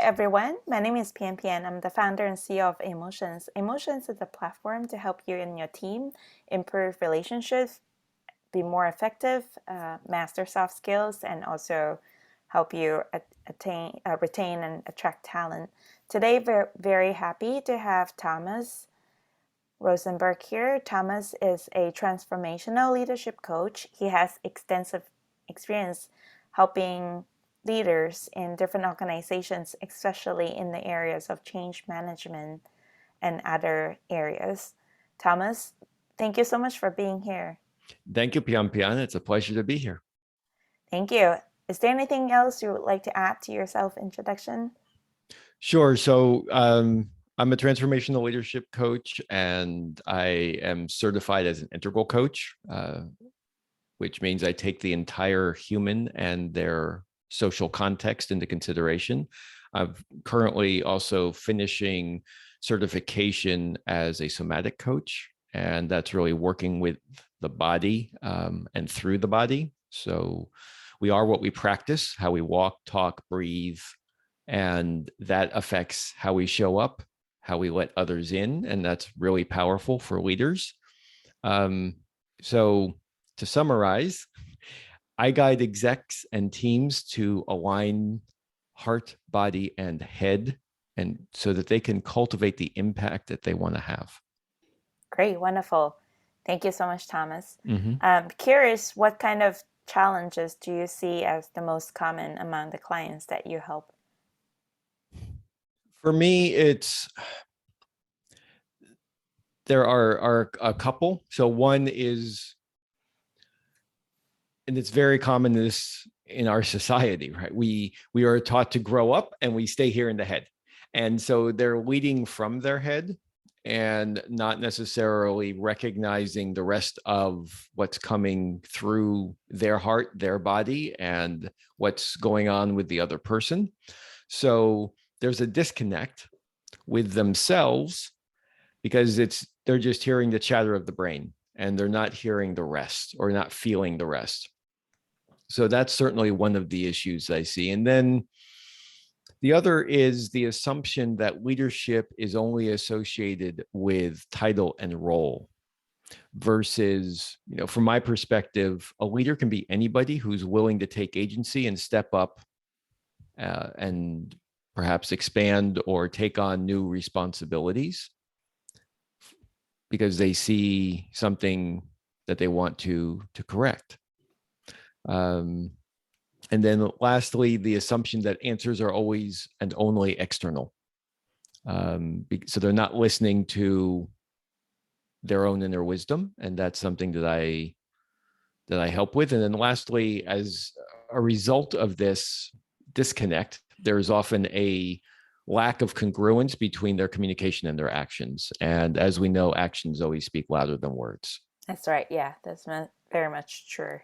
everyone. My name is Pianpian. I'm the founder and CEO of Amotions. Amotions is a platform to help you and your team improve relationships, be more effective, master soft skills, and also help you retain and attract talent. Today, we're very happy to have Thomas Rosenberg here. Thomas is a transformational leadership coach. He has extensive experience helping leaders in different organizations, especially in the areas of change management and other areas. Thomas, thank you so much for being here. Thank you, Pianpian. It's a pleasure to be here. Thank you. Is there anything else you would like to add to your self-introduction? Sure. So I'm a transformational leadership coach, and I am certified as an integral coach, which means I take the entire human and their social context into consideration. I'm currently also finishing certification as a somatic coach, and that's really working with the body and through the body. So we are what we practice, how we walk, talk, breathe, and that affects how we show up, how we let others in, and that's really powerful for leaders. So to summarize, I guide execs and teams to align heart, body, and head, and so that they can cultivate the impact that they want to have. Great, wonderful. Thank you so much, Thomas. Mm-hmm. I'm curious, what kind of challenges do you see as the most common among the clients that you help? For me, there are a couple. So one is, and it's very common in our society, right? We are taught to grow up and we stay here in the head. And so they're leading from their head and not necessarily recognizing the rest of what's coming through their heart, their body, and what's going on with the other person. So there's a disconnect with themselves because they're just hearing the chatter of the brain and they're not hearing the rest or not feeling the rest. So that's certainly one of the issues I see. And then the other is the assumption that leadership is only associated with title and role versus, from my perspective, a leader can be anybody who's willing to take agency and step up and perhaps expand or take on new responsibilities because they see something that they want to correct. And then lastly, the assumption that answers are always and only external. So they're not listening to their own inner wisdom. And that's something that I help with. And then lastly, as a result of this disconnect, there's often a lack of congruence between their communication and their actions. And as we know, actions always speak louder than words. That's right. Yeah, that's very much true.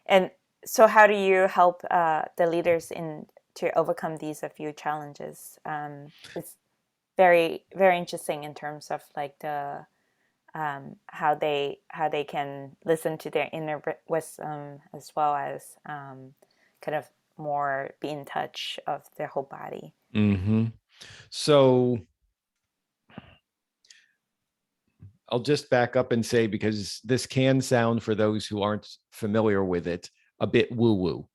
And so how do you help the leaders to overcome these a few challenges? It's very, very interesting in terms of like the how they can listen to their inner wisdom as well as kind of more be in touch of their whole body. Mm-hmm. So I'll just back up and say, because this can sound, for those who aren't familiar with it, a bit woo-woo.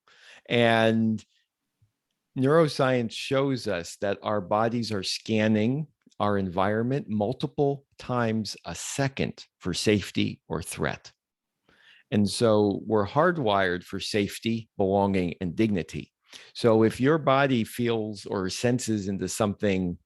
And neuroscience shows us that our bodies are scanning our environment multiple times a second for safety or threat. And so we're hardwired for safety, belonging, and dignity. So if your body feels or senses into something,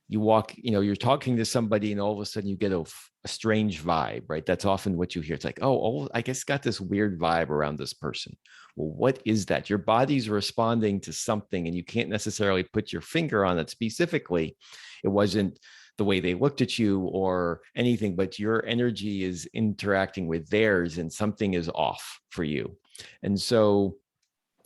you walk, you're talking to somebody and all of a sudden you get a strange vibe, right? That's often what you hear. It's like, oh, I guess got this weird vibe around this person. Well, what is that? Your body's responding to something and you can't necessarily put your finger on it specifically. It wasn't the way they looked at you or anything, but your energy is interacting with theirs and something is off for you. And so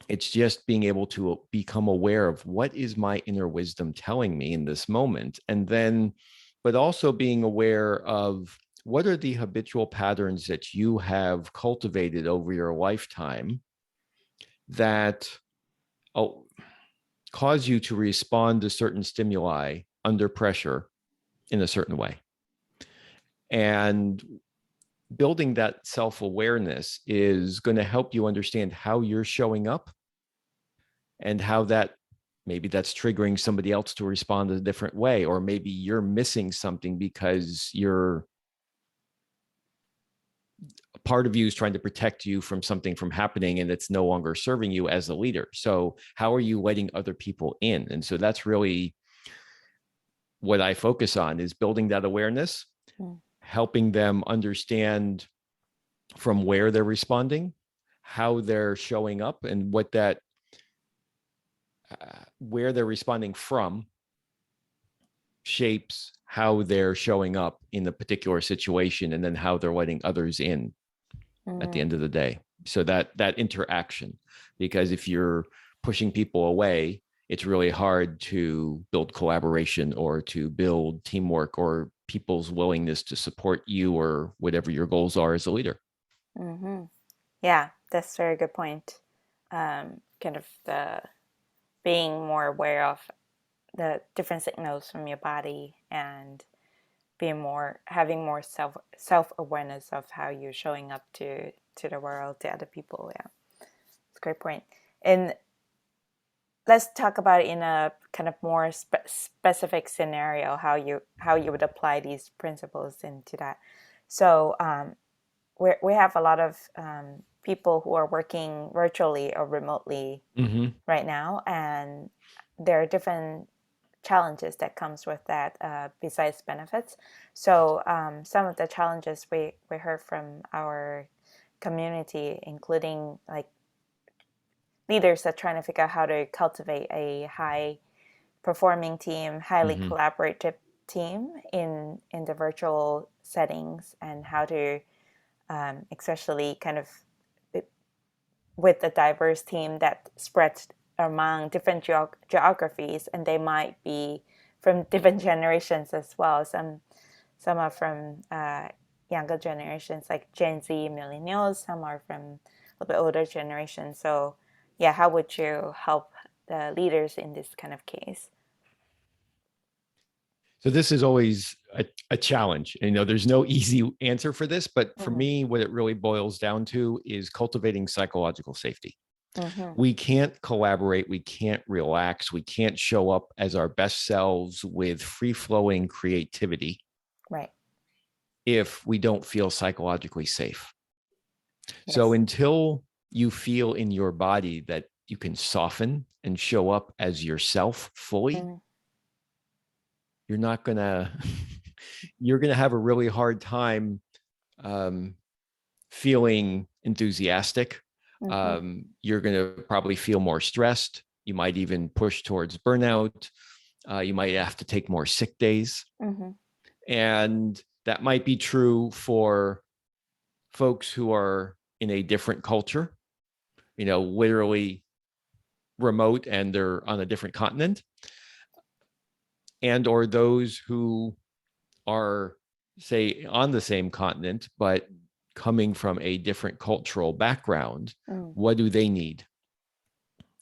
it's just being able to become aware of what is my inner wisdom telling me in this moment. And then, but also being aware of what are the habitual patterns that you have cultivated over your lifetime that cause you to respond to certain stimuli under pressure in a certain way. And building that self-awareness is going to help you understand how you're showing up and how that maybe that's triggering somebody else to respond a different way, or maybe you're missing something because you're part of you is trying to protect you from something from happening and it's no longer serving you as a leader. So how are you letting other people in? And so that's really what I focus on, is building that awareness, helping them understand from where they're responding, how they're showing up, and what that where they're responding from shapes how they're showing up in the particular situation, and then how they're letting others in at the end of the day. So that interaction, because if you're pushing people away, it's really hard to build collaboration or to build teamwork or people's willingness to support you or whatever your goals are as a leader. Mm-hmm. Yeah, that's a very good point. Kind of the being more aware of the different signals from your body, and having more self awareness of how you're showing up to the world, to other people. Yeah, it's a great point. And let's talk about it in a kind of more specific scenario, how you would apply these principles into that. So we have a lot of people who are working virtually or remotely right now, and there are different challenges that comes with that, besides benefits. So some of the challenges we heard from our community, including like leaders that are trying to figure out how to cultivate a high performing team, highly collaborative team in the virtual settings, and how to especially kind of with a diverse team that spreads among different geographies, and they might be from different generations as well. Some are from younger generations like Gen Z, millennials. Some are from a little bit older generations. So, yeah, how would you help the leaders in this kind of case? So this is always a challenge. There's no easy answer for this, but for Mm-hmm. me, what it really boils down to is cultivating psychological safety. Mm-hmm. We can't collaborate, we can't relax, we can't show up as our best selves with free flowing creativity Right. if we don't feel psychologically safe. So Yes. until you feel in your body that you can soften and show up as yourself fully, Mm-hmm. you're not gonna you're gonna have a really hard time um, feeling enthusiastic. Mm-hmm. You're gonna probably feel more stressed. You might even push towards burnout. You might have to take more sick days. Mm-hmm. And that might be true for folks who are in a different culture, literally remote and they're on a different continent, and or those who are, say, on the same continent, but coming from a different cultural background. Mm. What do they need?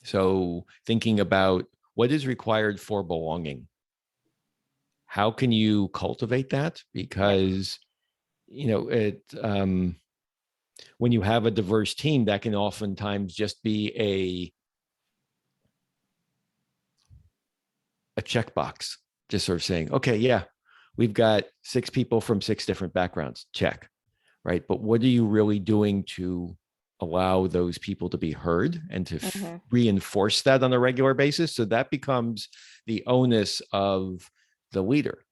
So thinking about what is required for belonging. How can you cultivate that? Right. Because, when you have a diverse team, that can oftentimes just be a checkbox, just sort of saying, okay, yeah, we've got 6 people from 6 different backgrounds, check. Right? But what are you really doing to allow those people to be heard and to Mm-hmm. reinforce that on a regular basis? So that becomes the onus of the leader.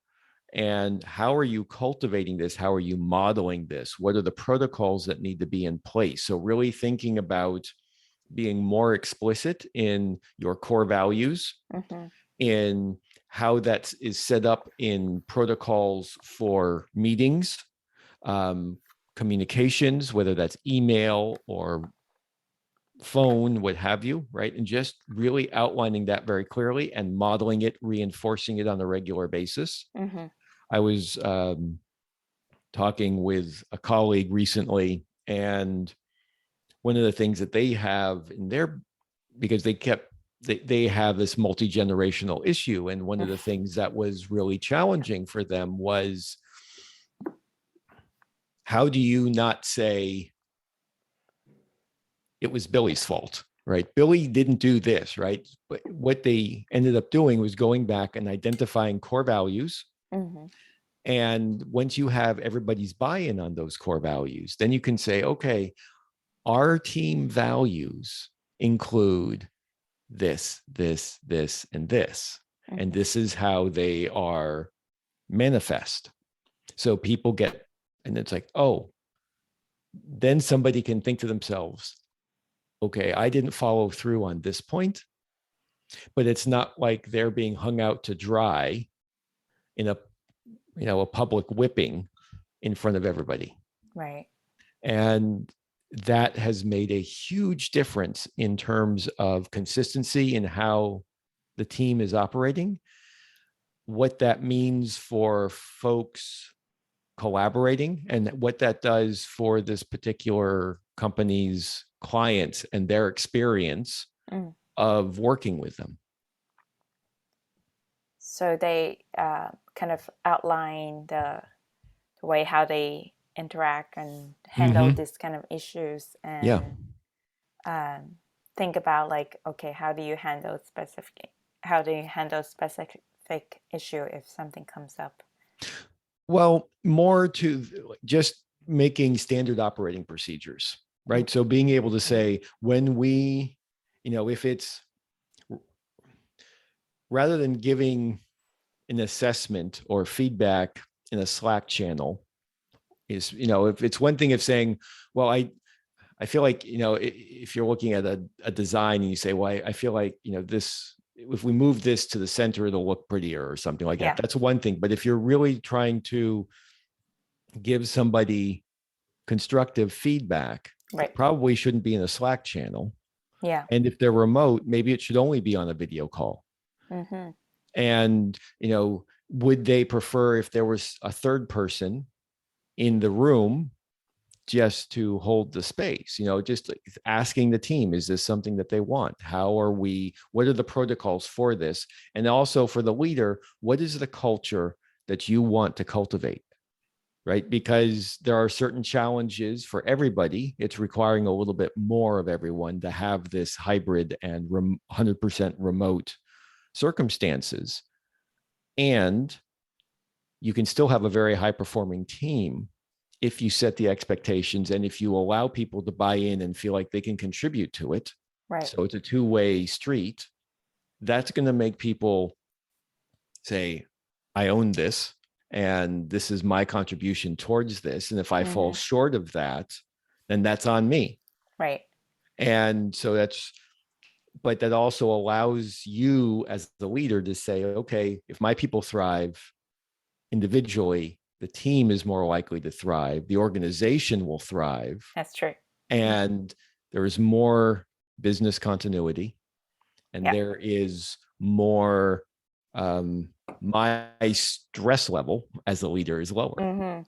And how are you cultivating this? How are you modeling this? What are the protocols that need to be in place? So really thinking about being more explicit in your core values, Mm-hmm. in how that is set up in protocols for meetings, um, communications, whether that's email or phone, what have you, right? And just really outlining that very clearly and modeling it, reinforcing it on a regular basis. Mm-hmm. I was talking with a colleague recently, and one of the things that they have in their, because they kept they have this multi-generational issue. And one of the things that was really challenging for them was, how do you not say it was Billy's fault, right? Billy didn't do this, right? But what they ended up doing was going back and identifying core values. Mm-hmm. And once you have everybody's buy-in on those core values, then you can say, okay, our team values include this, and this. And Mm-hmm. this is how they are manifest. So people get, and it's like, oh, then somebody can think to themselves, okay, I didn't follow through on this point, but it's not like they're being hung out to dry in a public whipping in front of everybody. Right. And that has made a huge difference in terms of consistency in how the team is operating, what that means for folks collaborating, and what that does for this particular company's clients and their experience Mm. of working with them. So they kind of outline the way how they interact and handle Mm-hmm. these kind of issues, Yeah. and think about like, okay, how do you handle specific issue if something comes up? Well, more to just making standard operating procedures, right? So being able to say, when we, if it's, rather than giving an assessment or feedback in a Slack channel, is, if it's one thing of saying, well, I feel like, if you're looking at a design and you say, well, I feel like, this, if we move this to the center, it'll look prettier or something like that. Yeah. That's one thing. But if you're really trying to give somebody constructive feedback, Right. it probably shouldn't be in a Slack channel. Yeah. And if they're remote, maybe it should only be on a video call. Mm-hmm. And, would they prefer if there was a third person in the room just to hold the space, just asking the team, is this something that they want? What are the protocols for this? And also for the leader, what is the culture that you want to cultivate? Right? Because there are certain challenges for everybody. It's requiring a little bit more of everyone to have this hybrid and 100% remote circumstances. And you can still have a very high performing team if you set the expectations and if you allow people to buy in and feel like they can contribute to it. Right. So it's a two-way street. That's going to make people say, I own this and this is my contribution towards this. And if I fall Mm-hmm. short of that, then that's on me. Right. And so but that also allows you as the leader to say, okay, if my people thrive individually, the team is more likely to thrive, the organization will thrive, That's true. and there is more business continuity, and Yeah. there is more, my stress level as a leader is lower. Mm-hmm.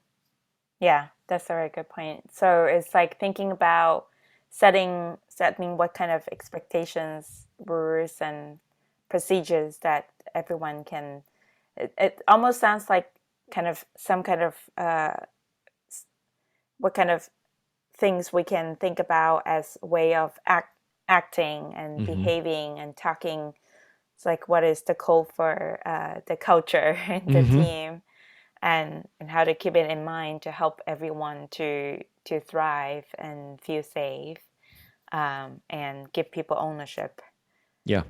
Yeah, that's a very good point. So it's like thinking about setting what kind of expectations, rules, and procedures that everyone can. It almost sounds like kind of some kind of what kind of things we can think about as a way of acting and Mm-hmm. behaving and talking. It's like what is the code for the culture in the Mm-hmm. team, and how to keep it in mind to help everyone to thrive and feel safe, and give people ownership. Yeah.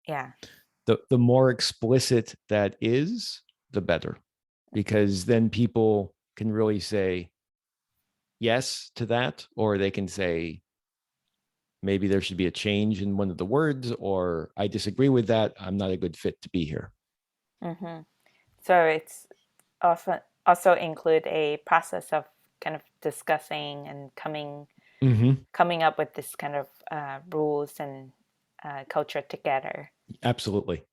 Yeah. The more explicit that is, the better, because then people can really say yes to that, or they can say, maybe there should be a change in one of the words, or I disagree with that. I'm not a good fit to be here. Mm-hmm. So it's often also include a process of kind of discussing and Mm-hmm. coming up with this kind of rules and culture together. Absolutely.